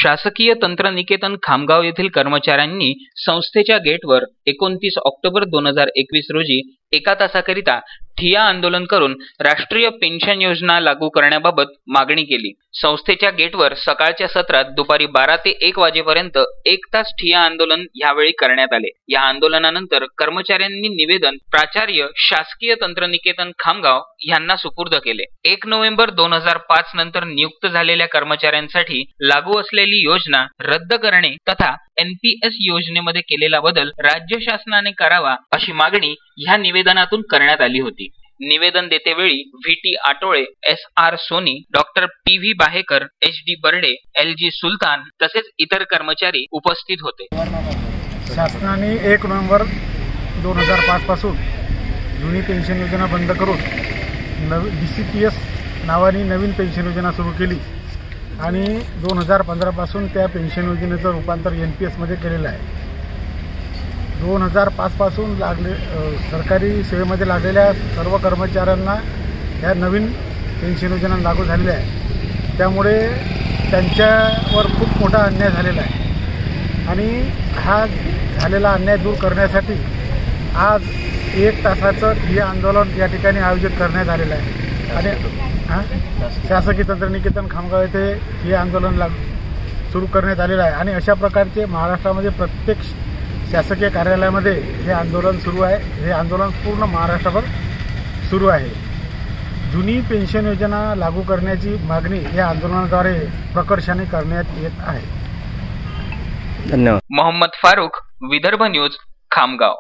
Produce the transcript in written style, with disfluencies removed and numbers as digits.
शासकीय तंत्रनिकेतन खामगाव येथील कर्मचाऱ्यांनी संस्थेच्या गेटवर 29 ऑक्टोबर 2021 रोजी 1 तासाकरिता ठिय्या आंदोलन करून राष्ट्रीय पेन्शन योजना लागू करण्याबाबत मागणी केली। संस्थेच्या गेटवर सकाळच्या सत्रात दुपारी 12 ते 1 वाजेपर्यंत 1 तास ठिय्या आंदोलन यावेळी करण्यात आले। या आंदोलनानंतर कर्मचाऱ्यांनी निवेदन प्राचार्य शासकीय तंत्रनिकेतन खामगाव यांना सुपूर्द केले। 1 नोव्हेंबर 2005 नंतर नियुक्त झालेल्या कर्मचाऱ्यांसाठी लागू असलेली योजना रद्द करणे तथा NPS योजनेमध्ये केलेला बदल राज्य शासनाने करावा अशी मागणी ह्या निवेदनातून करण्यात आली होती। निवेदन देतेवेळी VT Atole, SR Soni, doctor PV Bahekar, HD Barde, LG Sultan तसेच इतर कर्मचारी उपस्थित होते। शासनाने 1 नोव्हेंबर 2005 पासून जुनी पेन्शन योजना बंद करून DCPS नावाने नवीन पेन्शन योजना सुरू केली आणि 2015 पासून त्या पेन्शन योजनेचं रूपांतर NPS मध्ये केलेलं आहे। 2005 पासून सरकारी सेवेमध्ये लागलेल्या सर्व कर्मचाऱ्यांना या नवीन पेन्शन योजना लागू झालेल्या आहे। त्यामुळे त्यांच्यावर खूप मोठा अन्याय झालेला आहे आणि हा झालेला अन्याय दूर करण्यासाठी आज 1 तासाचं ठिय्या आंदोलन या ठिकाणी आयोजित करण्यात आलेलं आहे आणि शासकीय तंत्रनिकेतन खामगाव येथे हे आंदोलन सुरू करण्यात आलेलं आहे आणि अशा प्रकारचे महाराष्ट्रामध्ये प्रत्येक शासकीय कार्यालयामध्ये हे आंदोलन सुरू आहे। हे आंदोलन पूर्ण महाराष्ट्रभर सुरू आहे। जुनी पेन्शन योजना लागू करण्याची मागणी या आंदोलनाद्वारे प्रकर्षाने करण्यात येत आहे। धन्यवाद। मोहम्मद फारूक, विदर्भ न्यूज, खामगाव।